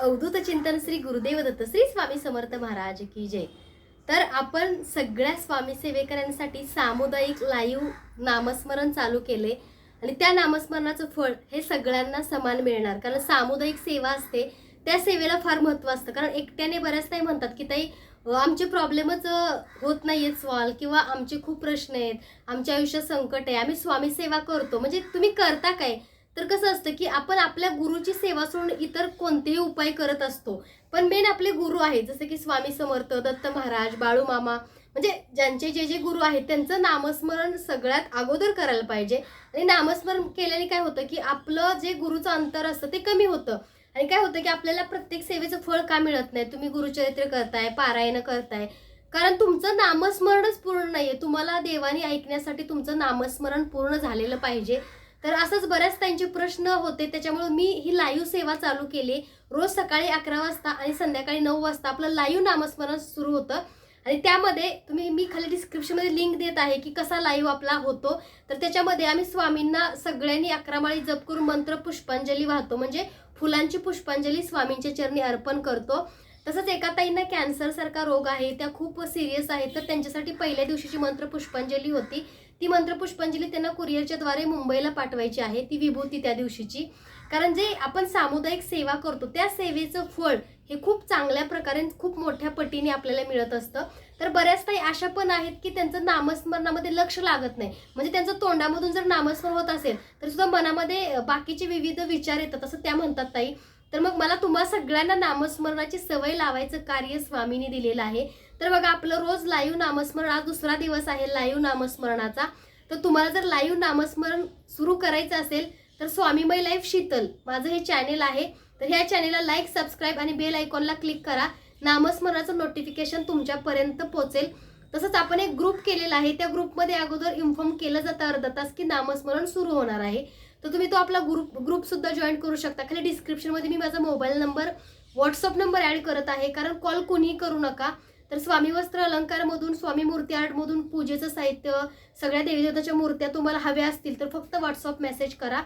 अवधूत चिंतन श्री गुरुदेव दत्त श्री स्वामी समर्थ महाराज की जय। तर आपण सगळ्या स्वामी सेवेकरांसाठी सामुदायिक लाईव्ह नामस्मरण चालू केले आणि त्या नामस्मरणाचं फळ हे सगळ्यांना समान मिळणार, कारण सामुदायिक सेवा असते त्या सेवेला फार महत्त्व असतं। कारण एकट्याने बऱ्याच ताई म्हणतात की ताई आमचे प्रॉब्लेमच होत नाहीयेत सॉल्व, किंवा आमचे खूप प्रश्न आहेत, आमच्या आयुष्यात संकट आहे, आम्ही स्वामी सेवा करतो। म्हणजे तुम्ही करता काय? तर कसं असतं की आपण आपल्या गुरुची सेवा सोडून इतर कोणतेही उपाय करत असतो, पण मेन आपले गुरु आहेत, जसे की स्वामी समर्थ, दत्त महाराज, बाळू मामा, म्हणजे ज्यांचे जे जे गुरु आहेत त्यांचं नामस्मरण सगळ्यात अगोदर करायला पाहिजे। आणि नामस्मरण केल्याने काय होतं की आपलं जे गुरुचं अंतर असतं ते कमी होतं। आणि काय होतं की आपल्याला प्रत्येक सेवेचं फळ का मिळत नाही? तुम्ही गुरुचरित्र करताय, पारायण करताय, कारण तुमचं नामस्मरणच पूर्ण नाहीये। तुम्हाला देवाने ऐकण्यासाठी तुमचं नामस्मरण पूर्ण झालेलं पाहिजे। तर असंच बऱ्याच त्यांचे प्रश्न होते, त्याच्यामुळे मी ही लाईव्ह सेवा चालू केली। रोज सकाळी 11 वाजता आणि संध्याकाळी 9 वाजता आपलं लाईव्ह नामस्मरण सुरू होतं। आणि त्यामध्ये मी खाली डिस्क्रिप्शनमध्ये लिंक देत आहे की कसा लाईव्ह आपला होतो। तर त्याच्यामध्ये आम्ही स्वामींना सगळ्यांनी 11 माळी जप करून मंत्र पुष्पांजली वाहतो, म्हणजे फुलांची पुष्पांजली स्वामींच्या चरणी अर्पण करतो। तसंच एका ताईंना कॅन्सर सारखा रोग आहे, त्या खूप सिरियस आहेत, तर त्यांच्यासाठी पहिल्या दिवशीची मंत्र पुष्पांजली होती। ती मंत्र पुष्पांजली त्यांना कुरिअरच्या द्वारे मुंबईला पाठवायची आहे, ती विभूती त्या दिवशीची। कारण जे आपण सामुदायिक सेवा करतो त्या सेवेचं फळ हे खूप चांगल्या प्रकारे खूप मोठ्या पटीने आपल्याला मिळत असतं। तर बऱ्याच ताई अशा पण आहेत की त्यांचं नामस्मरणामध्ये लक्ष लागत नाही, म्हणजे त्यांचं तोंडामधून जर नामस्मरण होत असेल तर सुद्धा मनामध्ये बाकीचे विविध विचार येतात, असं त्या म्हणतात ताई। तर मग मला तुम्हा सगळ्यांना नामस्मरणाची सवय लावायचं कार्य स्वामींनी दिलेलं आहे। तर बघा, आपलं रोज लाईव्ह नामस्मरण, आज दुसरा दिवस आहे लाईव्ह नामस्मरणाचा। तर तुम्हाला जर लाईव्ह नामस्मरण सुरू करायचं असेल तर स्वामीमय लाईव्ह शीतल माझं हे चॅनेल आहे, तर ह्या चॅनेलला लाईक, सबस्क्राईब आणि बेल आयकॉनला क्लिक करा, नामस्मरणाचं नोटिफिकेशन तुमच्यापर्यंत पोहोचेल। तसंच आपण एक ग्रुप केलेला आहे, त्या ग्रुपमध्ये अगोदर इन्फॉर्म केलं जातं अर्धा तास की नामस्मरण सुरू होणार आहे। तर तुम्ही तो आपला ग्रुप सुद्धा जॉईन करू शकता। खाली डिस्क्रिप्शनमध्ये मी माझा mobile number, WhatsApp number add करत आहे, कारण कॉल कोणीही करू नका। तर स्वामी वस्त्र अलंकारमधून, स्वामी मूर्ती आर्टमधून पूजेचं साहित्य, सगळ्या देवीदेवताच्या मूर्त्या तुम्हाला हव्या असतील तर फक्त व्हॉट्सअप मेसेज करा।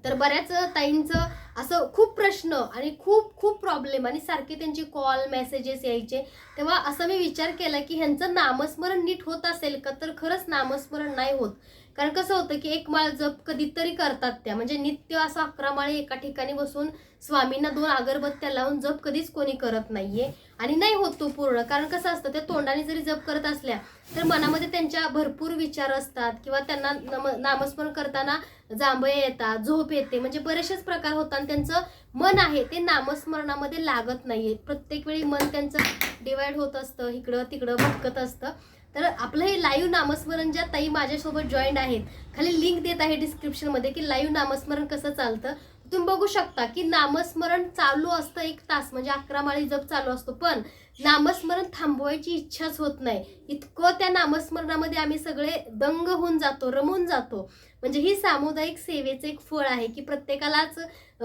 तर बऱ्याच ताईंचं असं खूप प्रश्न आणि खूप प्रॉब्लेम आणि सारखे त्यांचे कॉल मेसेजेस यायचे, तेव्हा असं मी विचार केला की ह्यांचं नामस्मरण नीट होत असेल का? तर खरंच नामस्मरण नाही होत। कारण कसं होतं की एक माळ जप कधीतरी करतात त्या, म्हणजे नित्य असं 11 माळी एका ठिकाणी बसून स्वामींना 2 अगरबत्त्या लावून जप कधीच कोणी करत नाहीये आणि नाही होत तो पूर्ण। कारण कसं असतं, त्या तोंडाने जरी जप करत असल्या तर मनामध्ये त्यांच्या भरपूर विचार असतात, किंवा त्यांना नामस्मरण करताना जांभया येतात, झोप येते, म्हणजे बरेचसेच प्रकार होतात आणि त्यांचं मन आहे ते नामस्मरणामध्ये लागत नाहीये। प्रत्येक वेळी मन त्यांचं डिवाइड होत असतं, इकडं तिकडं भटकत असतं। तर आपलं हे लाईव्ह नामस्मरण ज्या ताई माझ्यासोबत जॉईंट आहेत, खाली लिंक देत आहे डिस्क्रिप्शनमध्ये की लाईव्ह नामस्मरण कसं चालतं। तुम्ही बघू शकता की नामस्मरण चालू असतं 1 तास, म्हणजे 11 माळी जप चालू असतो, पण नामस्मरण थांबवायची इच्छाच होत नाही। इतकं त्या नामस्मरणामध्ये आम्ही सगळे दंग होऊन जातो, रमून जातो। म्हणजे ही सामुदायिक सेवेचं एक फळ आहे की प्रत्येकालाच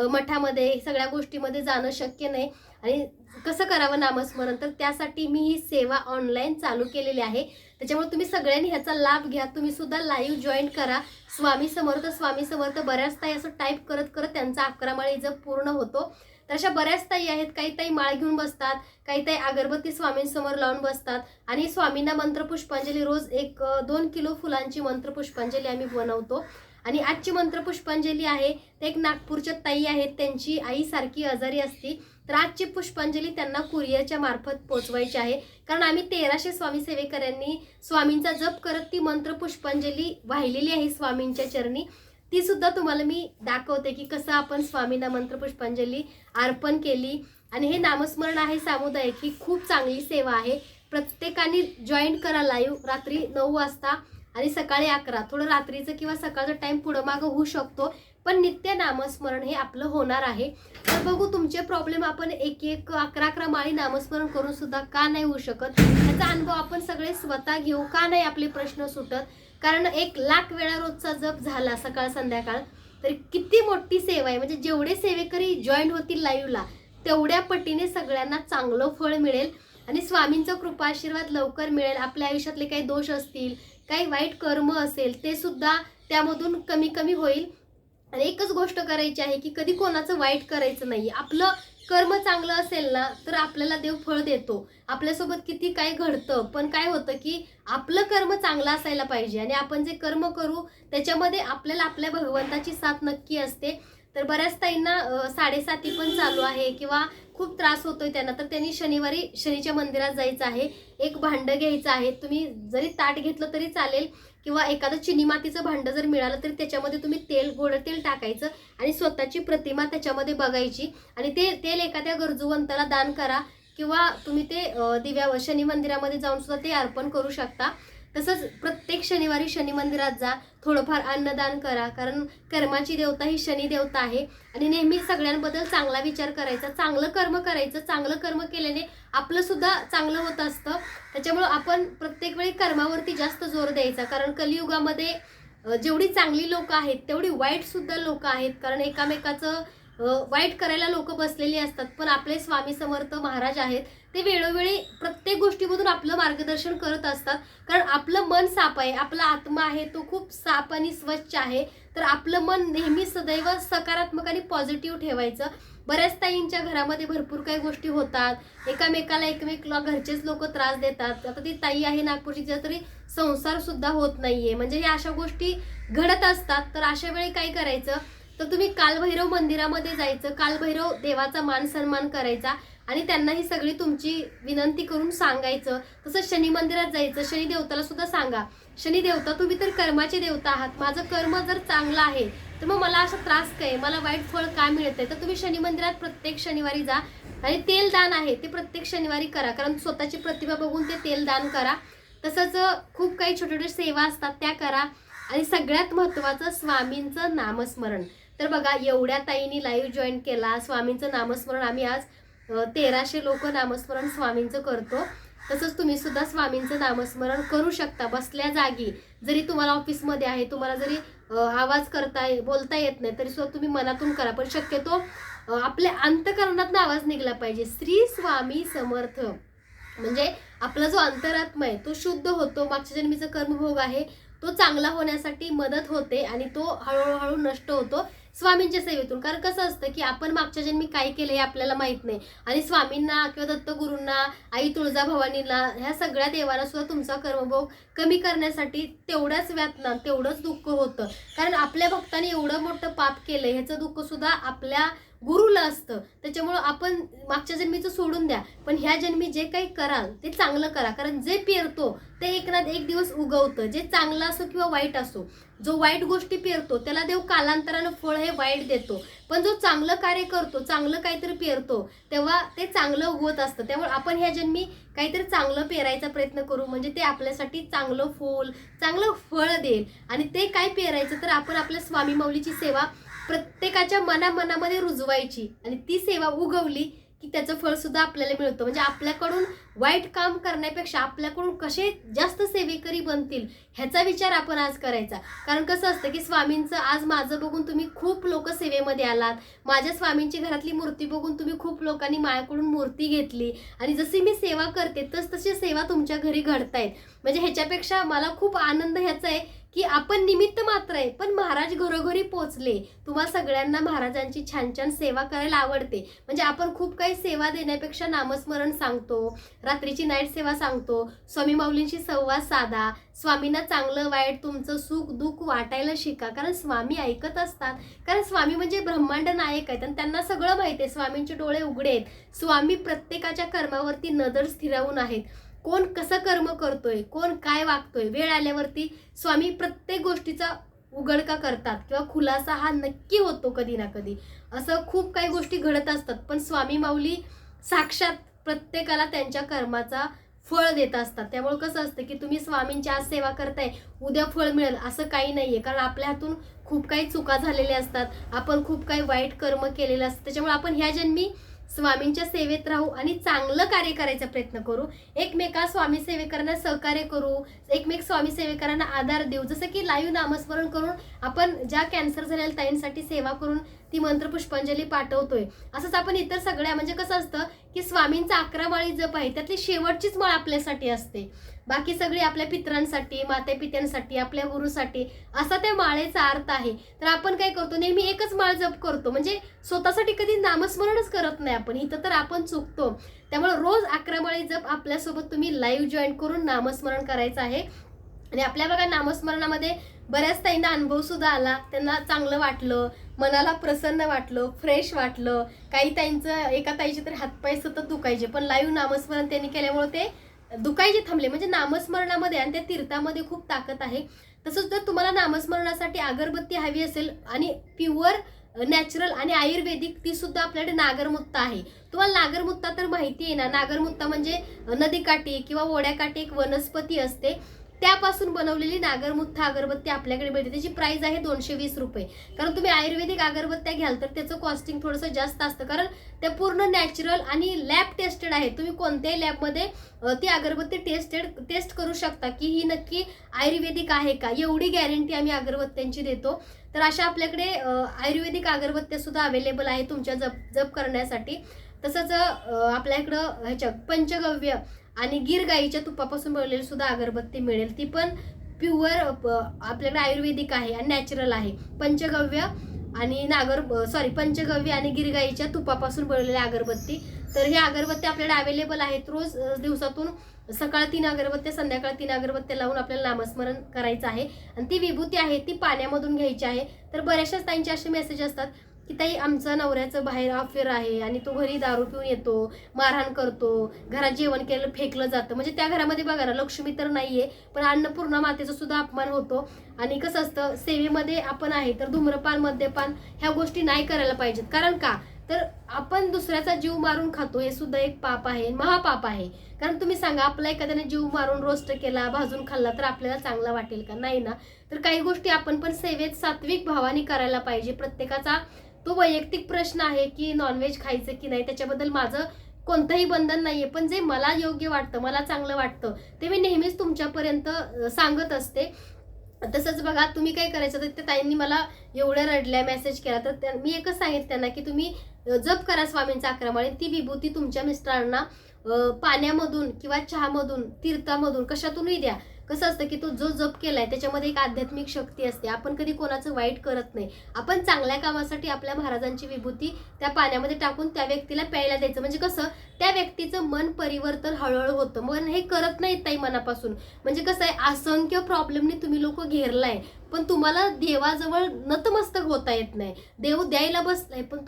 मठामध्ये सगळ्या गोष्टीमध्ये जाणं शक्य नाही, आणि कसं करावं नामस्मरण, तर त्यासाठी मी ही सेवा ऑनलाईन चालू केलेली आहे। त्याच्यामुळे तुम्ही सगळ्यांनी ह्याचा लाभ घ्या, तुम्ही सुद्धा लाईव्ह जॉईन करा। स्वामी समर्थ, स्वामी समर्थ बऱ्याच ताई असं टाईप करत करत त्यांचा 11 माळी जप पूर्ण होतो। तर अशा बऱ्याच ताई आहेत, काही ताई माळ घेऊन बसतात, काही ताई अगरबत्ती स्वामींसमोर लावून बसतात, आणि स्वामींना मंत्र पुष्पांजली रोज 1-2 किलो फुलांची मंत्र पुष्पांजली आम्ही बनवतो। आणि आजची मंत्र पुष्पांजली आहे ते एक नागपूरच्या ताई आहेत, त्यांची आई सारखी आजारी असती, तर आजची पुष्पांजली त्यांना कुरिअरच्या मार्फत पोहोचवायची आहे। कारण आम्ही 1300 स्वामी सेवेकरांनी स्वामींचा जप करत ती मंत्र पुष्पांजली वाहिलेली आहे स्वामींच्या चरणी, ती सुद्धा तुम्हाला मी दाखवते की कसं आपण स्वामींना मंत्र पुष्पांजली अर्पण केली। आणि हे नामस्मरण आहे सामुदायिक, ही खूप चांगली सेवा आहे। प्रत्येकाने जॉईन करा लाईव्ह, रात्री 9 वाजता आणि सकाळी 11। थोडं रात्रीचं किंवा सकाळचा टाइम पुढं मागं होऊ शकतो, पण नित्य नामस्मरण हे आपलं होणार आहे। तर बघू, तुमचे प्रॉब्लेम आपण 11 माळी नामस्मरण करून सुद्धा का नाही होऊ शकत, याचा अनुभव आपण सगळे स्वतः घेऊ, का नाही आपले प्रश्न सुटत। कारण 1,00,000 वेळा रोजचा जप झाला सकाळ संध्याकाळ तर किती मोठी सेवा आहे। म्हणजे जेवढे सेवेकरी जॉईन होतील लाईव्हला तेवढ्या पटीने सगळ्यांना चांगलं फळ मिळेल आणि स्वामींचा कृपा आशीर्वाद लवकर मिळेल। आपल्या आयुष्यातले काही दोष असतील, काही वाईट कर्म असेल, ते सुद्धा त्यामधून कमी होईल। आणि एकच गोष्ट करायची आहे की कधी कोणाचं वाईट करायचं नाही, आपलं कर्म चांगलं असेल ना तर आपल्याला देव फळ देतो. आपल्यासोबत किती काय घडतं, पण काय होतं की आपलं कर्म चांगलं असायला पाहिजे आणि आपण जे कर्म करू त्याच्यामध्ये आपल्याला आपल्या भगवंताची साथ नक्की असते. तर बऱ्याच ताईंना 7:30 पण चालू आहे किंवा खूप त्रास होतोय त्यांना, तर त्यांनी शनिवारी शनीच्या मंदिरात जायचं आहे. एक भांडं घ्यायचं आहे. तुम्ही जरी ताट घेतलं तरी चालेल किंवा एखादं चिनी मातीचं भांडं जर मिळालं तरी त्याच्यामध्ये तुम्ही गोड तेल टाकायचं आणि स्वतःची प्रतिमा त्याच्यामध्ये बघायची आणि ते तेल एखाद्या गरजूवंताला दान करा किंवा तुम्ही ते दिव्या शनी मंदिरामध्ये जाऊन सुद्धा ते अर्पण करू शकता. तसंच प्रत्येक शनिवारी शनी मंदिरात जा, थोडंफार अन्नदान करा, कारण कर्माची देवता ही शनी देवता आहे आणि नेहमी सगळ्यांबद्दल चांगला विचार करायचा, चांगलं कर्म करायचं. चांगलं कर्म केल्याने आपलं सुद्धा चांगलं होत असतं. त्याच्यामुळं आपण प्रत्येक वेळी कर्मावरती जास्त जोर द्यायचा, कारण कलियुगामध्ये जेवढी चांगली लोक आहेत तेवढी वाईट सुद्धा लोक आहेत, कारण एकामेकाचं वाईट करायला लोक बसलेली असतात. पण आपले स्वामी समर्थ महाराज आहेत ते वेळोवेळी प्रत्येक गोष्टीमधून आपलं मार्गदर्शन करत असतात, कारण आपलं मन साफ आहे, आपला आत्मा आहे तो खूप साफ आणि स्वच्छ आहे. तर आपलं मन नेहमी सदैव सकारात्मक आणि पॉझिटिव्ह ठेवायचं. बऱ्याच ताईंच्या घरामध्ये भरपूर काही गोष्टी होतात, एकमेकाला घरचेच लोक त्रास देतात. आता ती ताई आहे नागपूरची, तिचा तरी संसार सुद्धा होत नाहीये, म्हणजे या अशा गोष्टी घडत असतात. तर अशा वेळी काय करायचं, तर तुम्ही कालभैरव मंदिरामध्ये जायचं, कालभैरव देवाचा मान सन्मान करायचा आणि त्यांना ही सगळी तुमची विनंती करून सांगायचं. तसंच शनी मंदिरात जायचं, शनी देवताला सुद्धा सांगा, शनी देवता तुम्ही तर कर्माचे देवता आहात, माझं कर्म जर चांगलं आहे तर मग मला असा त्रास काय, मला वाईट फळ काय मिळतंय. तर तुम्ही शनी मंदिरात प्रत्येक शनिवारी जा आणि तेल दान आहे ते प्रत्येक शनिवारी करा, कारण स्वतःची प्रतिभा बघून ते तेल दान करा. तसंच खूप काही छोट्या छोट्या सेवा असतात त्या करा आणि सगळ्यात महत्त्वाचं स्वामींचं नामस्मरण. तर बघा एवढ्या ताईंनी लाईव्ह जॉईन केला, स्वामींचं नामस्मरण आम्ही आज 1300 लोक नामस्मरण स्वामींचं करतो. तसंच तुम्ही सुद्धा स्वामींचं नामस्मरण करू शकता बसल्या जागी. जरी तुम्हाला ऑफिसमध्ये आहे, तुम्हाला जरी आवाज बोलता येत नाही तरी सुद्धा तुम्ही मनातून करा, पण शक्यतो आपल्या अंतःकरणातून आवाज निघला पाहिजे. श्री स्वामी समर्थ म्हणजे आपला जो अंतरात्मा आहे तो शुद्ध होतो, मागच्या जन्मीचा कर्मभोग आहे तो चांगला होण्यासाठी मदत होते आणि तो हळूहळू नष्ट होतो स्वामींच्या सेवेतून. कारण कसं असतं की आपण मागच्या जन्मी काय केलं हे आपल्याला माहित नाही आणि स्वामींना किंवा दत्तगुरूंना, आई तुळजाभवानीला, ह्या सगळ्या देवांना सुद्धा तुमचा कर्मभोग कमी करण्यासाठी तेवढ्याच व्यातना तेवढंच दुःख होतं, कारण आपल्या भक्तांनी एवढं मोठं पाप केलं ह्याचं दुःख सुद्धा आपल्या गुरुला असतं. त्याच्यामुळं आपण मागच्या जन्मीचं सोडून द्या, पण ह्या जन्मी जे काही कराल ते चांगलं करा, कारण जे पेरतो ते एक ना एक दिवस उगवतं. जे चांगलं असो किंवा वाईट असो, जो वाईट गोष्टी पेरतो त्याला देव कालांतरानं फळ हे वाईट देतो, पण जो चांगलं कार्य करतो, चांगलं काहीतरी पेरतो तेव्हा ते चांगलं उगवत असतं. त्यामुळे आपण ह्या जन्मी काहीतरी चांगलं पेरायचा प्रयत्न करू, म्हणजे ते आपल्यासाठी चांगलं फूल, चांगलं फळ देईल. आणि ते काय पेरायचं, तर आपण आपल्या स्वामी माऊलीची सेवा प्रत्येकाच्या मनामध्ये रुजवायची आणि ती सेवा उगवली की त्याचं फळ सुद्धा आपल्याला मिळतं. म्हणजे आपल्याकडून वाईट काम करण्यापेक्षा आपल्याकडून कसे जास्त सेवेकरी बनतील ह्याचा विचार आपण आज करायचा. कारण कसं असतं की स्वामींचं आज माझं बघून तुम्ही खूप लोक सेवेमध्ये आलात, माझ्या स्वामींची घरातली मूर्ती बघून तुम्ही खूप लोकांनी माझ्याकडून मूर्ती घेतली आणि जशी मी सेवा करते तशी सेवा तुमच्या घरी घडतायत. म्हणजे ह्याच्यापेक्षा मला खूप आनंद ह्याचा आहे की आपण निमित्त मात्र आहे, पण महाराज घरोघरी पोचले. तुम्हाला सगळ्यांना महाराजांची छान छान सेवा करायला आवडते, म्हणजे आपण खूप काही सेवा देण्यापेक्षा नामस्मरण सांगतो, रात्रीची नाईट सेवा सांगतो, स्वामी माऊलींशी संवाद साधा, स्वामींना चांगलं वाईट तुमचं सुख दुःख वाटायला शिका, कारण स्वामी ऐकत असतात. कारण स्वामी म्हणजे ब्रह्मांड नायक आहेत आणि त्यांना सगळं माहिती आहे. स्वामींचे डोळे उघडे आहेत. स्वामी प्रत्येकाच्या कर्मावरती नजर स्थिरावून आहेत. कोण कसं कर्म करतोय, कोण काय वागतोय, वेळ आल्यावरती स्वामी प्रत्येक गोष्टीचा उघडका करतात किंवा खुलासा हा नक्की होतो कधी ना कधी. असं खूप काही गोष्टी घडत असतात, पण स्वामी माऊली साक्षात प्रत्येकाला त्यांच्या कर्माचा फळ देत असतात. त्यामुळे कसं असतं की तुम्ही स्वामींची आज सेवा करताय, उद्या फळ मिळेल असं काही नाहीये, कारण आपल्या हातून खूप काही चुका झालेल्या असतात, आपण खूप काही वाईट कर्म केलेलं असतं. त्याच्यामुळे आपण ह्या जन्मी स्वामींच्या सेवेत राहू आणि चांगलं कार्य करायचा प्रयत्न करू. एकमेका स्वामी सेवेकरांना सहकार्य करू, एकमेक स्वामी सेवेकरांना आधार देऊ. जसं की लाईव्ह नामस्मरण करून आपण ज्या कॅन्सर झालेल्या ताईंसाठी सेवा करून ती मंत्र पुष्पांजली पाठवतोय. असंच आपण इतर सगळ्या म्हणजे कसं असतं की स्वामींचा 11 माळी जप आहे त्यातली शेवटचीच माळ आपल्यासाठी असते. बाकी सगळी आपल्या पितरांसाठी, मातेपित्यांसाठी, आपल्या गुरुसाठी असा त्या माळेचा अर्थ आहे. तर आपण काय करतो नेहमी एकच माळ जप करतो, म्हणजे स्वतःसाठी कधी नामस्मरणच करत नाही आपण. इथं तर आपण चुकतो. त्यामुळे रोज 11 माळी जप आपल्यासोबत तुम्ही लाईव्ह जॉईन करून नामस्मरण करायचं आहे. आणि आपल्या बघा नामस्मरणामध्ये बऱ्याच ताईंना अनुभव सुद्धा आला, त्यांना चांगलं वाटलं, मनाला प्रसन्न वाटलं, फ्रेश वाटलं. काही ताईंचं, एका ताईचे तर हातपाय सतत दुखायचे, पण लाईव्ह नामस्मरण त्यांनी केल्यामुळे ते दुखायचे थांबले. म्हणजे नामस्मरणामध्ये आणि त्या तीर्थामध्ये खूप ताकद आहे. तसंच जर तुम्हाला नामस्मरणासाठी अगरबत्ती हवी असेल आणि प्युअर नॅचरल आणि आयुर्वेदिक, ती सुद्धा आपल्याकडे नागरमुत्ता आहे. तुम्हाला नागरमुत्ता तर माहिती आहे ना, नागरमुत्ता म्हणजे नदीकाठी किंवा ओढ्याकाठी एक वनस्पती असते, त्यापासून बनवलेली नागरमुत्ता अगरबत्ती आपल्याकडे मिळते. त्याची प्राइस आहे 220 रुपये. कारण तुम्ही आयुर्वेदिक अगरबत्त्या घ्याल तर त्याचं कॉस्टिंग थोडंसं जास्त असतं, कारण त्या पूर्ण नॅचरल आणि लॅब टेस्टेड आहे. तुम्ही कोणत्याही लॅबमध्ये ती अगरबत्ती टेस्ट करू शकता की ही नक्की आयुर्वेदिक आहे का, एवढी गॅरंटी आम्ही अगरबत्त्यांची देतो. तर अशा आपल्याकडे आयुर्वेदिक अगरबत्त्या सुद्धा अवेलेबल आहे तुमच्या जप करण्यासाठी. तसंच आपल्याकडं ह्याच्या पंचगव्य आणि गिर गाईच्या तुपापासून बनवलेली सुद्धा अगरबत्ती मिळेल. ती पण प्युअर आपल्याकडे आयुर्वेदिक आहे आणि नॅचरल आहे. पंचगव्य आणि गिर गाईच्या तुपापासून बनवलेली अगरबत्ती. तर ह्या अगरबत्त्या आपल्याकडे अवेलेबल आहेत. रोज दिवसातून सकाळ 3 अगरबत्त्या, संध्याकाळ 3 अगरबत्त्या लावून आपल्याला नामस्मरण करायचं आहे. आणि ती विभूती आहे ती पाण्यामधून घ्यायची आहे. तर बऱ्याचशाच ताईंचे असे मेसेज असतात की ताई आमचं नवऱ्याचं बाहेर अफेअर आहे आणि तो घरी दारू पिऊन येतो, मारहाण करतो, घरात जेवण केलं फेकलं जातं. म्हणजे त्या घरामध्ये बघा ना, लक्ष्मी तर नाहीये पण अन्नपूर्णा मातेचा सुद्धा अपमान होतो. आणि कसं असतं, सेवेमध्ये आपण आहे तर धूम्रपान, मद्यपान ह्या गोष्टी नाही करायला पाहिजेत. कारण का, तर आपण दुसऱ्याचा जीव मारून खातो, हे सुद्धा एक पाप आहे, महापाप आहे. कारण तुम्ही सांगा, आपला एखाद्याने जीव मारून रोस्ट केला, भाजून खाल्ला तर आपल्याला चांगला वाटेल का? नाही ना. तर काही गोष्टी आपण पण सेवेत सात्विक भावाने करायला पाहिजे. प्रत्येकाचा तो वैयक्तिक प्रश्न आहे की नॉनव्हेज खायचं की नाही, त्याच्याबद्दल माझं कोणतंही बंधन नाहीये. पण जे मला योग्य वाटतं, मला चांगलं वाटतं ते मी नेहमीच तुमच्यापर्यंत सांगत असते. तसंच बघा, तुम्ही काय करायचं, तर त्या ताईंनी मला एवढ्या रडल्या, मेसेज केला, तर मी एकच सांगितलं त्यांना की तुम्ही जप करा स्वामींचा 11 माळी. ती विभूती तुमच्या मिस्टरांना पाण्यामधून किंवा चहामधून, तीर्थामधून, कशातूनही द्या. कसं असतं की तो जो जप केलाय त्याच्यामध्ये एक आध्यात्मिक शक्ती असते. आपण कधी कोणाचं वाईट करत नाही. आपण चांगल्या कामासाठी आपल्या महाराजांची विभूती त्या पाण्यामध्ये टाकून त्या व्यक्तीला प्यायला द्यायचं. म्हणजे कसं, त्या व्यक्तीचं मन परिवर्तन हळूहळू होतं. मन हे करत नाहीत ताई मनापासून. म्हणजे कसं आहे, असंख्य प्रॉब्लेमनी तुम्ही लोक घेरलाय, पण तुम्हाला देवाजवळ नतमस्तक होता येत नाही. देव द्यायला बसलाय पण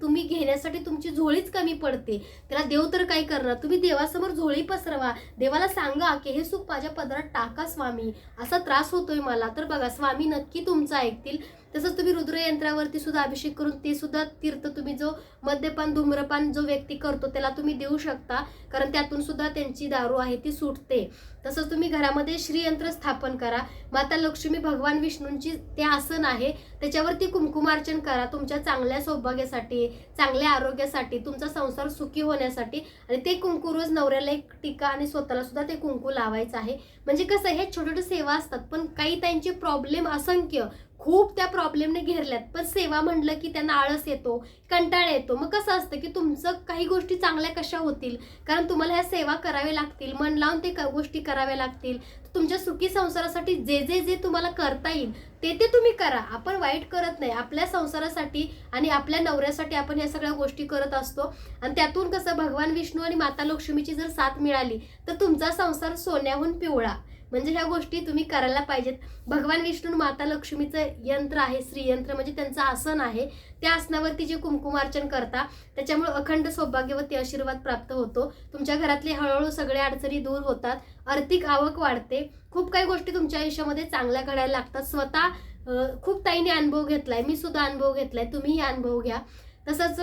तुम्ही घेण्यासाठी तुमची झोळीच कमी पडते. त्याला देव तर काय करणार, तुम्ही देवासमोर झोळी पसरवा, देवाला सांगा की हे सुख माझ्या पदरात टाका स्वामी, असा त्रास होतोय मला. तर बघा, स्वामी नक्की तुमचं ऐकतील. तसंच तुम्ही रुद्रयंत्रावरती सुद्धा अभिषेक करून ते सुद्धा तीर्थ तुम्ही जो मद्यपान, धूम्रपान जो व्यक्ती करतो त्याला तुम्ही देऊ शकता, कारण त्यातून सुद्धा त्यांची दारू आहे ती सुटते. तसंच तुम्ही घरामध्ये श्रीयंत्र स्थापन करा. माता लक्ष्मी, भगवान विष्णूंची ते आसन आहे, त्याच्यावरती कुंकुमार्चन करा. तुमच्या चांगल्या सौभाग्यासाठी, चांगल्या आरोग्यासाठी, तुमचा संसार सुखी होण्यासाठी. आणि ते कुंकू रोज नवऱ्याला एक टिका आणि स्वतःला सुद्धा ते कुंकू लावायचं आहे. म्हणजे कसं, हे छोटे छोटे सेवा असतात, पण काही त्यांचे प्रॉब्लेम असंख्य, खूप त्या प्रॉब्लेमने घेरल्यात, पण सेवा म्हणलं की त्यांना आळस येतो, कंटाळा येतो. मग कसं असतं की तुमचं काही गोष्टी चांगल्या कशा होतील, कारण तुम्हाला ह्या सेवा कराव्या लागतील, मन लावून ते गोष्टी कराव्या लागतील. तुमच्या सुखी संसारासाठी जे जे जे तुम्हाला करता येईल ते ते तुम्ही करा. आपण वाईट करत नाही. आपल्या संसारासाठी आणि आपल्या नवऱ्यासाठी आपण या सगळ्या गोष्टी करत असतो. आणि त्यातून कसं, भगवान विष्णू आणि माता लक्ष्मीची जर साथ मिळाली तर तुमचा संसार सोन्याहून पिवळा. म्हणजे ह्या गोष्टी तुम्ही करायला पाहिजेत. भगवान विष्णू, माता लक्ष्मीचं यंत्र आहे श्रीयंत्र, म्हणजे त्यांचं आसन आहे. त्या आसनावरती जे कुंकुमार्चन करता त्याच्यामुळे अखंड सौभाग्यवती आशीर्वाद प्राप्त होतो. तुमच्या घरातले हळूहळू सगळ्या अडचणी दूर होतात, आर्थिक आवक वाढते, खूप काही गोष्टी तुमच्या आयुष्यामध्ये चांगल्या घडायला लागतात. स्वतः खूप ताईने अनुभव घेतलाय, मी सुद्धा अनुभव घेतलाय, तुम्हीही अनुभव घ्या. तसंच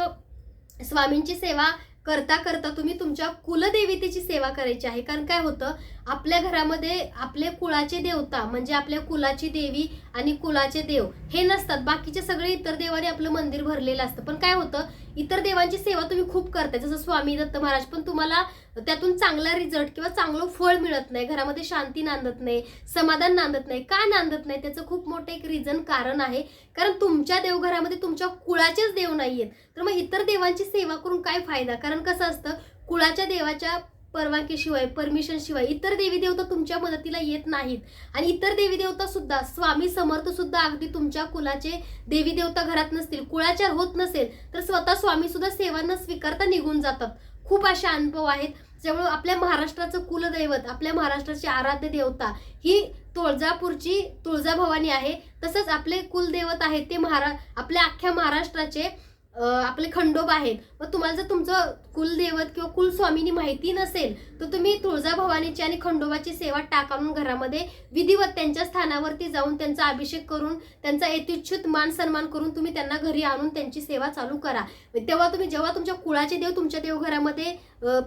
स्वामींची सेवा करता करता तुम्ही तुमच्या कुलदेवतेची सेवा करायची आहे. कारण काय होतं, आपल्या घरामध्ये आपले कुळाचे देवता म्हणजे आपल्या कुलाची देवी आणि कुलाचे देव हे नसतात. बाकीचे सगळे इतर देवाने आपलं मंदिर भरलेलं असतं. पण काय होतं, इतर देवांची सेवा तुम्ही खूप करताय, जसं स्वामी दत्त महाराज, पण तुम्हाला त्यातून चांगला रिझल्ट किंवा चांगलं फळ मिळत नाही, घरामध्ये शांती नांदत नाही, समाधान नांदत नाही. का नांदत नाही त्याचं खूप मोठं एक रिझन कारण आहे, कारण तुमच्या देवघरामध्ये तुमच्या कुळाचेच देव नाहीयेत. तर मग इतर देवांची सेवा करून काय फायदा? कारण कसं असतं, कुळाच्या देवाच्या परवानगीशिवाय, परमिशन शिवाय इतर देवी देवता तुमच्या मदतीला येत नाहीत. आणि इतर देवी देवता सुद्धा, स्वामी समर्थ सुद्धा अगदी तुमच्या कुलाचे देवी देवता घरात नसतील, कुळाचार होत नसेल, तर स्वतः स्वामी सुद्धा सेवा न स्वीकारता निघून जातात. खूप अशा अनुभव आहेत. त्यामुळे आपल्या महाराष्ट्राचं कुलदैवत, आपल्या महाराष्ट्राची आराध्य देवता ही तुळजापूरची तुळजाभवानी आहे. तसंच आपले कुलदैवत आहेत ते आपल्या अख्ख्या महाराष्ट्राचे आपले खंडोबा आहेत. मग तुम्हाला जर तुमचं कुलदेवत किंवा कुलस्वामीनी माहिती नसेल, तर तुम्ही तुळजाभवानीची आणि खंडोबाची सेवा टाकावून घरामध्ये विधिवत त्यांच्या स्थानावरती जाऊन त्यांचा अभिषेक करून, त्यांचा यथोचित मान सन्मान करून तुम्ही त्यांना घरी आणून त्यांची सेवा चालू करा. तेव्हा तुम्ही, जेव्हा तुमच्या कुळाचे देव तुमच्या देवघरामध्ये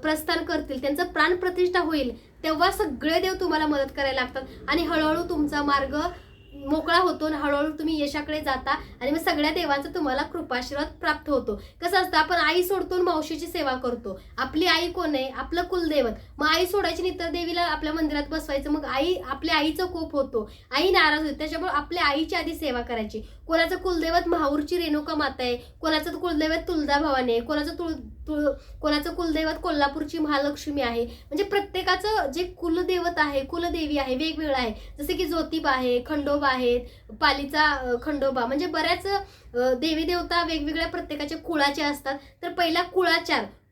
प्रस्थान करतील, त्यांचं प्राणप्रतिष्ठा होईल, तेव्हा सगळे देव तुम्हाला मदत करायला लागतात आणि हळूहळू तुमचा मार्ग मोकळा होतो आणि हळूहळू तुम्ही यशाकडे जाता आणि मग सगळ्या देवांचा तुम्हाला कृपाशीर्वाद प्राप्त होतो. कसं असतं, आपण आई सोडतो मावशीची सेवा करतो. आपली आई कोण आहे? आपलं कुलदैवत. मग आई सोडायची आणि इतर देवीला आपल्या मंदिरात बसवायचं, मग आपल्या आईचा कोप होतो, आई नाराज होते. त्याच्यामुळे आपल्या आईची आधी सेवा करायची. कोणाचं कुलदैवत माहूरची रेणुका माता आहे, कोणाचं कुलदैवत तुळजाभवानी आहे, कोणाचं कुलदैवत कोल्हापूरची महालक्ष्मी आहे. म्हणजे प्रत्येकाचं जे कुलदैवत आहे, कुलदेवी आहे, वेगवेगळं आहे. जसे की ज्योतिबा आहे, खंडोबा आहेत, पालीचा खंडोबा, म्हणजे बऱ्याच देवी देवता वेगवेगळ्या प्रत्येकाच्या कुळाचे असतात. तर पहिला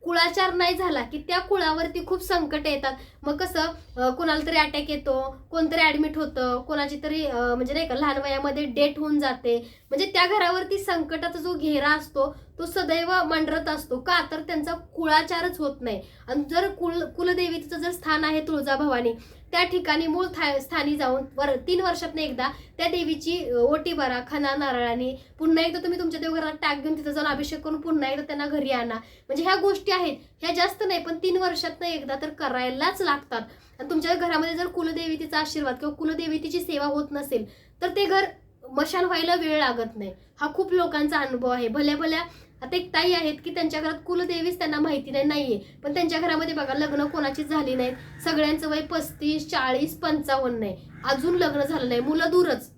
कुळाचार नाही झाला की त्या कुळावरती खूप संकट येतात. मग कसं, कोणाला तरी अटॅक येतो, कोणतरी ऍडमिट होतं, कोणाची तरी म्हणजे नाही का लहान वयामध्ये डेथ होऊन जाते. म्हणजे त्या घरावरती संकटाचा जो घेरा असतो तो सदैव मंडरत असतो. का? तर त्यांचा कुळाचारच होत नाही. आणि जर कुलदेवीचं जर स्थान आहे तुळजाभवानी, त्या ठिकाणी मूळ स्थानी जाऊन 3 वर्षातून एकदा त्या देवीची ओटी भरा खणा नारळाने. पुन्हा एकदा तुम्ही तुमच्या देवघरात टाक घेऊन तिथं जाऊन अभिषेक करून पुन्हा एकदा त्यांना घरी आणा. म्हणजे ह्या गोष्टी आहेत, ह्या जास्त नाही पण 3 वर्षातून एकदा तर करायलाच लागतात. आणि तुमच्या घरामध्ये जर कुलदेवीचा आशीर्वाद किंवा कुलदेवीची सेवा होत नसेल, तर ते घर मशाल व्हायला वेळ लागत नाही. हा खूप लोकांचा अनुभव आहे. भल्या आता एक ताई आहेत की त्यांच्या घरात कुलदेवीच त्यांना माहिती नाहीये, पण त्यांच्या घरामध्ये बघा लग्न कोणाचीच झाली नाहीत. सगळ्यांचं वय 35, 40, 55 नाही, अजून लग्न झालं नाही, मुलं दूरच.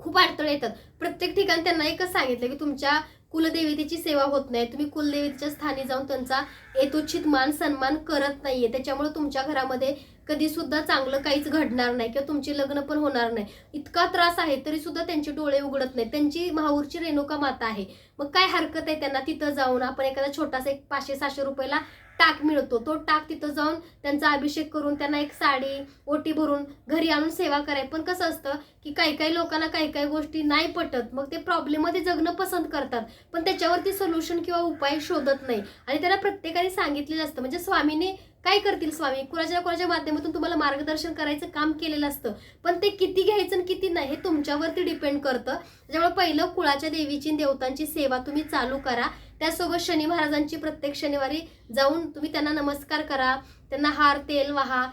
खूप अडथळे येतात. प्रत्येक ठिकाणी त्यांना एकच सांगितलं की तुमच्या कुलदेवतेची सेवा होत नाही, तुम्ही कुलदेवीच्या स्थानी जाऊन त्यांचा यथोचित मान सन्मान करत नाहीये, त्याच्यामुळे तुमच्या घरामध्ये कधी सुद्धा चांगलं काहीच घडणार नाही किंवा तुमचे लग्न पण होणार नाही. इतका त्रास आहे तरी सुद्धा त्यांचे डोळे उघडत नाही. त्यांची माहूरची रेणुका माता आहे. मग काय हरकत आहे त्यांना तिथं जाऊन, आपण एखादा छोटासा एक 500-600 रुपयाला टाक मिळतो, तो टाक तिथं जाऊन त्यांचा अभिषेक करून त्यांना एक साडी ओटी भरून घरी आणून सेवा कराय. पण कसं असतं की काही लोकांना काही गोष्टी नाही पटत, मग ते प्रॉब्लेममध्ये जगणं पसंत करतात, पण त्याच्यावरती सोल्युशन किंवा उपाय शोधत नाही. आणि त्यांना प्रत्येकाने सांगितलेलं असतं, म्हणजे स्वामीने काय करतील, स्वामी कोणाच्या माध्यमातून तुम्हाला मार्गदर्शन करायचं काम केलेलं असतं, पण ते किती घ्यायचं आणि किती नाही हे तुमच्यावरती डिपेंड करतं. त्याच्यामुळे पहिलं कुळाच्या देवीची देवतांची सेवा तुम्ही चालू करा. त्यासोबत शनी महाराजांची प्रत्येक शनिवारी जाऊन तुम्ही त्यांना नमस्कार करा, त्यांना हार तेल वाहा,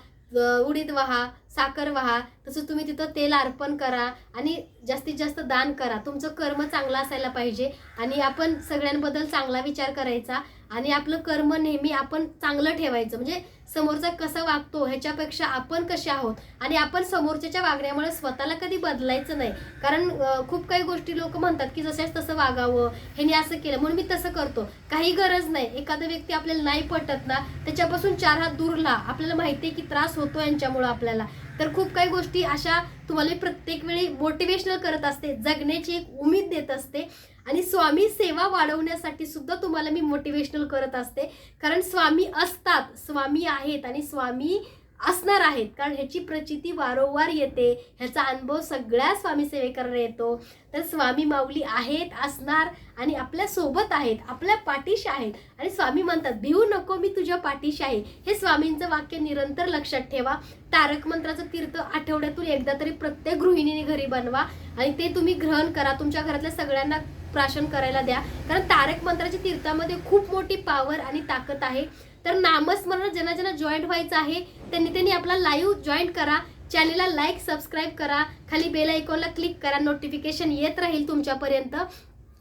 उडीद वाहा, साखर वाहा, तसं तुम्ही तिथं तेल अर्पण करा आणि जास्तीत जास्त दान करा. तुमचं कर्म चांगलं असायला पाहिजे आणि आपण सगळ्यांबद्दल चांगला विचार करायचा आणि आपलं कर्म नेहमी आपण चांगलं ठेवायचं. म्हणजे समोरचा कसा वागतो ह्याच्यापेक्षा आपण कसे आहोत आणि आपण समोरच्याच्या वागण्यामुळे स्वतःला कधी बदलायचं नाही. कारण खूप काही गोष्टी लोक म्हणतात की जशाच तसं वागावं, ह्याने असं केलं म्हणून मी तसं करतो. काही गरज नाही. एखादा व्यक्ती आपल्याला नाही पटत ना, त्याच्यापासून 4 हात दूर ला. आपल्याला माहिती आहे की त्रास होतो यांच्यामुळे आपल्याला. तर खूप काही गोष्टी अशा तुम्हाला प्रत्येक वेळी मोटिवेशनल करत असते, जगण्याची एक उमेद देत असते आणि स्वामी सेवा वाढवण्यासाठी सुद्धा तुम्हाला मी मोटिवेशनल करत असते. कारण स्वामी असतात, स्वामी आहेत आणि स्वामी असणार आहेत. कारण ह्याची प्रचिती वारंवार येते, ह्याचा अनुभव सगळ्या स्वामी सेवेकरांना येतो. तर स्वामी माऊली आहेत, असणार आणि आपल्या सोबत आहेत, आपल्या पाठीशी आहेत. आणि स्वामी म्हणतात भिवू नको मी तुझ्या पाठीशी आहे. हे स्वामींचं वाक्य निरंतर लक्षात ठेवा. तारक मंत्राचं तीर्थ आठवड्यातून एकदा तरी प्रत्येक गृहिणीने घरी बनवा आणि ते तुम्ही ग्रहण करा. तुमच्या घरातल्या सगळ्यांना प्राशन करायला द्या. कारण तारक मंत्राच्या तीर्थामध्ये खूप मोठी पॉवर आणि ताकद आहे. तर नामस्मरण ज्यांना जॉईंट व्हायचं आहे त्यांनी आपला लाईव्ह जॉईन करा. चॅनलला लाईक सबस्क्राईब करा, खाली बेल आयकॉनला क्लिक करा, नोटिफिकेशन येत राहील तुमच्यापर्यंत.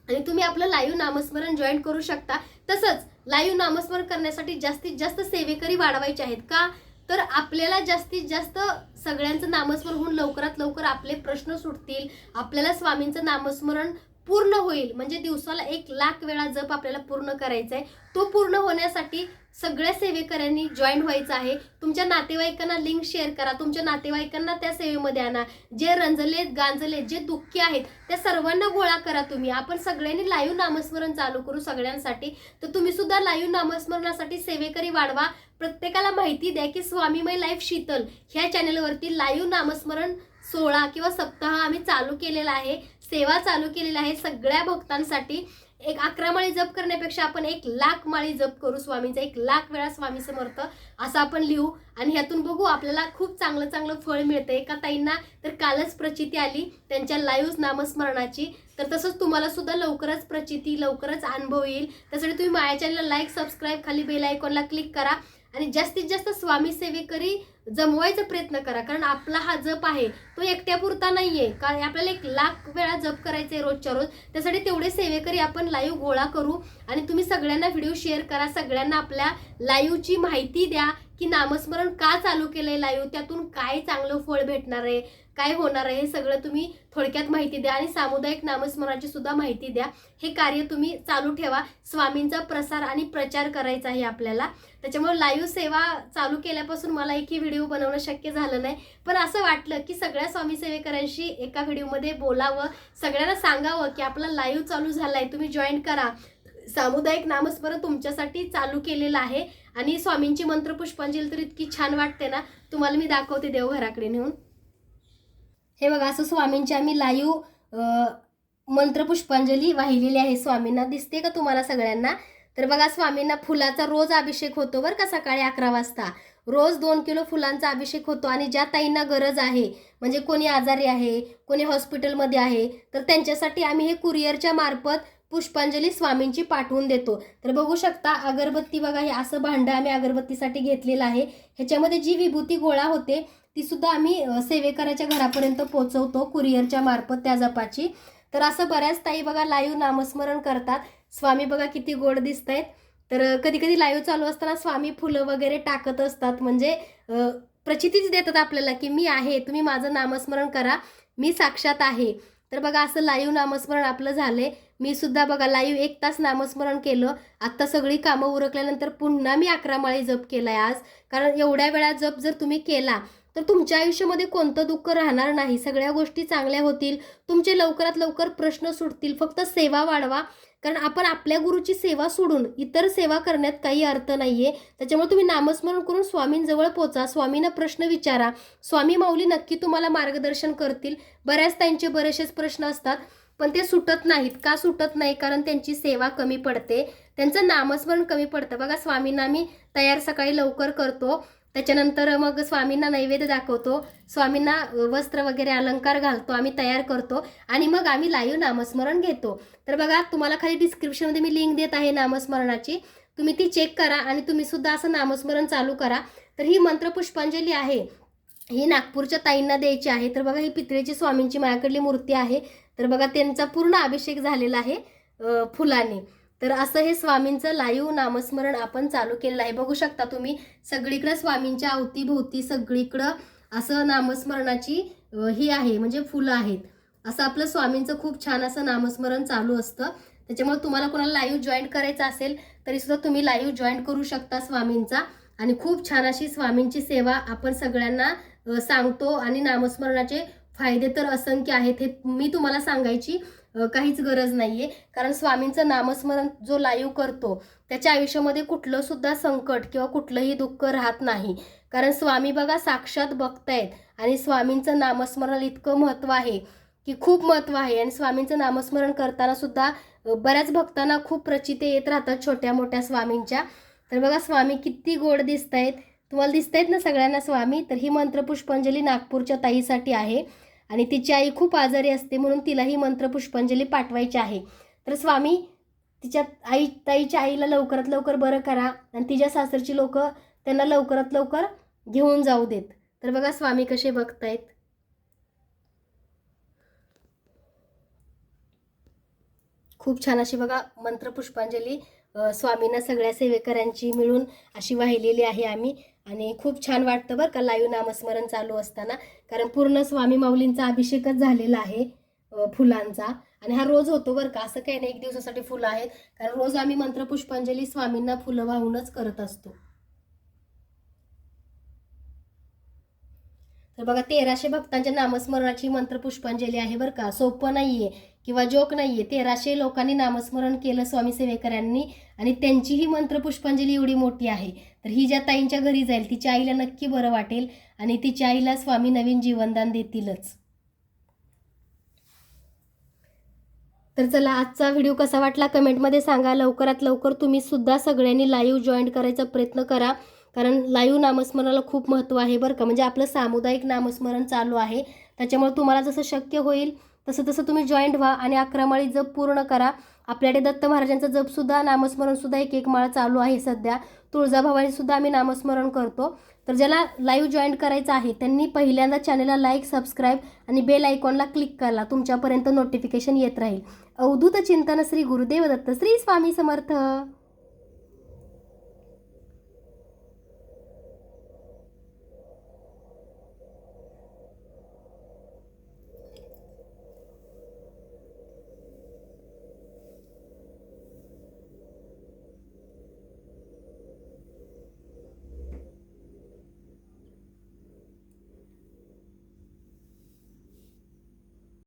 आणि तुम्ही आपलं लाईव्ह नामस्मरण जॉईन करू शकता. तसंच लाईव्ह नामस्मरण करण्यासाठी जास्तीत जास्त सेवेकरी वाढवायचे आहेत. का तर आपल्याला जास्तीत जास्त सगळ्यांचं नामस्मरण होऊन लवकरात लवकर आपले प्रश्न सुटतील, आपल्याला स्वामींचं नामस्मरण पूर्ण होईल. म्हणजे दिवसाला 1,00,000 वेळा जप आपल्याला पूर्ण करायचा आहे. तो पूर्ण होण्यासाठी सगळ्या सेवेकऱ्यांनी जॉईन व्हायचं आहे. तुमच्या नातेवाईकांना लिंक शेअर करा, तुमच्या नातेवाईकांना त्या सेवेमध्ये आणा. जे रंजलेत गांजलेत, जे दुःखी आहेत त्या सर्वांना गोळा करा तुम्ही. आपण सगळ्यांनी लाईव्ह नामस्मरण चालू करू सगळ्यांसाठी. तर तुम्ही सुद्धा लाईव्ह नामस्मरणासाठी सेवेकरी वाढवा. प्रत्येकाला माहिती द्या की स्वामीमय लाईफ शीतल ह्या चॅनलवरती लाईव्ह नामस्मरण 16 किंवा सप्ताह आम्ही चालू केलेला आहे, सेवा चालू केलेला आहे सगळ्या भक्तांसाठी. 11 माळी जप करण्यापेक्षा आपण 1,00,000 माळी जप करू स्वामींचा. 1,00,000 वेळा स्वामी समर्थ असं आपण लिहू आणि ह्यातून बघू आपल्याला खूप चांगलं चांगलं फळ मिळतं. एका ताईंना तर कालच प्रचिती आली त्यांच्या लाईव्ह नामस्मरणाची. तर तसंच तुम्हाला सुद्धा लवकरच प्रचिती, लवकरच अनुभव येईल. त्यासाठी तुम्ही माझ्या चॅनलला लाईक, सबस्क्राईब, खाली बेल आयकॉनला क्लिक करा आणि जास्तीत जास्त स्वामी सेवेकरी जमवायचा प्रयत्न करा. कारण आपला हा जप आहे तो एकट्यापुरता नाहीये, कारण आपल्याला 1,00,000 वेळा जप करायचे रोजच्या रोज. त्यासाठी तेवढे सेवेकरी आपण लाईव्ह गोळा करू आणि तुम्ही सगळ्यांना व्हिडिओ शेअर करा. सगळ्यांना आपल्या लाईव्हची माहिती द्या की नामस्मरण का चालू केलंय लाईव्ह, त्यातून काय चांगलं फळ भेटणार आहे, काय होणार आहे, हे सगळं तुम्ही थोडक्यात माहिती द्या आणि सामुदायिक नामस्मरणाची सुद्धा माहिती द्या. हे कार्य तुम्ही चालू ठेवा. स्वामींचा प्रसार आणि प्रचार करायचा आहे आपल्याला. त्याच्यामुळे लाईव्ह सेवा चालू केल्यापासून मला एकही व्हिडिओ बनवणं शक्य झालं नाही, पण असं वाटलं की सगळ्या स्वामी सेवेकरांशी एका व्हिडिओमध्ये बोलावं, सगळ्यांना सांगावं की आपला लाईव्ह चालू झालाय, तुम्ही जॉईन करा. सामुदायिक नामस्मरण तुमच्यासाठी चालू केलेलं आहे आणि स्वामींची मंत्र पुष्पांजली तर इतकी छान वाटते ना, तुम्हाला मी दाखवते देवघराकडे नेऊन. हे बघा, असं स्वामींची आम्ही लाईव्ह मंत्र पुष्पांजली वाहिलेली आहे स्वामींना. दिसते का तुम्हाला सगळ्यांना? तर बघा, स्वामींना फुलाचा रोज अभिषेक होतो बरं का. सकाळी 11 वाजता रोज 2 किलो फुलांचा अभिषेक होतो. आणि ज्या ताईंना गरज आहे, म्हणजे कोणी आजारी आहे, कोणी हॉस्पिटलमध्ये आहे, तर त्यांच्यासाठी आम्ही हे कुरिअरच्या मार्फत पुष्पांजली स्वामींची पाठवून देतो. तर बघू शकता, अगरबत्ती बघा, हे असं भांडं आम्ही अगरबत्तीसाठी घेतलेलं आहे. ह्याच्यामध्ये जी विभूती गोळा होते ती सुद्धा आम्ही सेवेकराच्या घरापर्यंत पोहोचवतो कुरिअरच्या मार्फत त्या जपाची. तर असं बऱ्याच ताई बघा लाईव्ह नामस्मरण करतात. स्वामी बघा किती गोड दिसत आहेत. तर कधी कधी लाईव्ह चालू असताना स्वामी फुलं वगैरे टाकत असतात, म्हणजे प्रचितीच देतात आपल्याला की मी आहे, तुम्ही माझं नामस्मरण करा, मी साक्षात आहे. तर बघा, असं लाईव्ह नामस्मरण आपलं झालंय. मी सुद्धा बघा लाईव्ह 1 तास नामस्मरण केलं. आत्ता सगळी कामं उरकल्यानंतर पुन्हा मी 11 माळी जप केलाय आज. कारण एवढ्या वेळा जप जर तुम्ही केला तर तुमच्या आयुष्यामध्ये कोणतं दुःख राहणार नाही, सगळ्या गोष्टी चांगल्या होतील, तुमचे लवकरात लवकर प्रश्न सुटतील. फक्त सेवा वाढवा, कारण आपण आपल्या गुरुची सेवा सोडून इतर सेवा करण्यात काही अर्थ नाहीये. त्याच्यामुळे तुम्ही नामस्मरण करून स्वामींजवळ पोचा, स्वामींना प्रश्न विचारा. स्वामी माऊली नक्की तुम्हाला मार्गदर्शन करतील. बऱ्याच त्यांचे बरेचसेच प्रश्न असतात पण ते सुटत नाहीत. का सुटत नाही? कारण त्यांची सेवा कमी पडते, त्यांचं नामस्मरण कमी पडतं. बघा, स्वामींना मी तयार सकाळी लवकर करतो, त्याच्यानंतर मग स्वामींना नैवेद्य दाखवतो, स्वामींना वस्त्र वगैरे अलंकार घालतो, आम्ही तयार करतो आणि मग आम्ही लाईव्ह नामस्मरण घेतो. तर बघा, तुम्हाला खाली डिस्क्रिप्शनमध्ये मी लिंक देत आहे नामस्मरणाची, तुम्ही ती चेक करा आणि तुम्ही सुद्धा असं नामस्मरण चालू करा. तर ही मंत्र पुष्पांजली आहे, ही नागपूरच्या ताईंना द्यायची आहे. तर बघा, ही पितळेची स्वामींची माझ्याकडली मूर्ती आहे. तर बघा, त्यांचा पूर्ण अभिषेक झालेला आहे फुलाने. तर असं हे स्वामींचं लाईव्ह नामस्मरण आपण चालू केलेलं आहे. बघू शकता तुम्ही, सगळीकडे स्वामींच्या अवतीभोवती सगळीकडं असं नामस्मरणाची ही आहे, म्हणजे फुलं आहेत. असं आपलं स्वामींचं खूप छान असं नामस्मरण चालू असतं. त्याच्यामुळे तुम्हाला कोणाला लाईव्ह जॉईन करायचं असेल तरी सुद्धा तुम्ही लाईव्ह जॉईन करू शकता स्वामींचा. आणि खूप छान अशी स्वामींची सेवा आपण सगळ्यांना सांगतो आणि नामस्मरणाचे फायदे तर असंख्य आहेत, हे मी तुम्हाला सांगायची काहीच गरज नाहीये. कारण स्वामींचं नामस्मरण जो लाईव्ह करतो त्याच्या आयुष्यामध्ये कुठलं सुद्धा संकट किंवा कुठलंही दुःख राहत नाही. कारण स्वामी बघा साक्षात बघतायत आणि स्वामींचं नामस्मरण इतकं महत्त्व आहे की खूप महत्त्व आहे. आणि स्वामींचं नामस्मरण करताना सुद्धा बऱ्याच भक्तांना खूप प्रचिती येत राहतात छोट्या मोठ्या स्वामींच्या. तर बघा, स्वामी किती गोड दिसत आहेत, तुम्हाला दिसत आहेत ना सगळ्यांना स्वामी. तर ही मंत्र पुष्पांजली नागपूरच्या ताईसाठी आहे आणि तिची आई खूप आजारी असते म्हणून तिला ही मंत्र पुष्पांजली पाठवायची आहे. तर स्वामी तिच्या ताईच्या आईला लवकरात लवकर बरं करा आणि तिच्या सासरची लोक त्यांना लवकरात लवकर घेऊन जाऊ देत. तर बघा, स्वामी कसे बघतायत. खूप छान अशी बघा मंत्रपुष्पांजली स्वामींना सगळ्या सेवेकऱ्यांची मिळून अशी वाहिलेली आहे आम्ही. आणि खूप छान वाटतं बरं का लाईव्ह नामस्मरण चालू असताना, कारण पूर्ण स्वामी माऊलींचा अभिषेकच झालेला आहे फुलांचा. आणि हा रोज होतो बरं का, असं काही नाही एक दिवसासाठी फुलं आहेत, कारण रोज आम्ही मंत्रपुष्पांजली स्वामींना फुलं वाहूनच करत असतो. तर बघा 1300 भक्तांच्या नामस्मरणाची मंत्रपुष्पांजली आहे बरं का, सोपं नाहीये किंवा जोक नाहीये. 1300 लोकांनी नामस्मरण केलं स्वामी सेवेकरांनी, आणि त्यांची ही मंत्रपुष्पांजली एवढी मोठी आहे. तर ही ज्या ताईंच्या घरी जाईल तिच्या आईला नक्की बरं वाटेल आणि तिच्या आईला स्वामी नवीन जीवनदान देतीलच. तर चला, आजचा व्हिडिओ कसा वाटला कमेंटमध्ये सांगा. लवकरात लवकर तुम्ही सुद्धा सगळ्यांनी लाईव्ह जॉईन करायचा प्रयत्न करा, कारण लाईव्ह नामस्मरणाला खूप महत्त्व आहे बरं का. म्हणजे आपलं सामुदायिक नामस्मरण चालू आहे, त्याच्यामुळे तुम्हाला जसं शक्य होईल तसं तसं तुम्ही जॉईंट व्हा आणि 11 माळी जप पूर्ण करा. आपल्याकडे दत्त महाराजांचा जपसुद्धा नामस्मरणसुद्धा एक माळ चालू आहे सध्या. तुळजाभवानीसुद्धा आम्ही नामस्मरण करतो. तर ज्याला लाईव्ह जॉईन करायचं आहे त्यांनी पहिल्यांदा चॅनलला लाईक, सबस्क्राईब आणि बेल आयकॉनला क्लिक करा, तुमच्यापर्यंत नोटिफिकेशन येत राहील. अवधूत चिंतन श्री गुरुदेव दत्त श्री स्वामी समर्थ.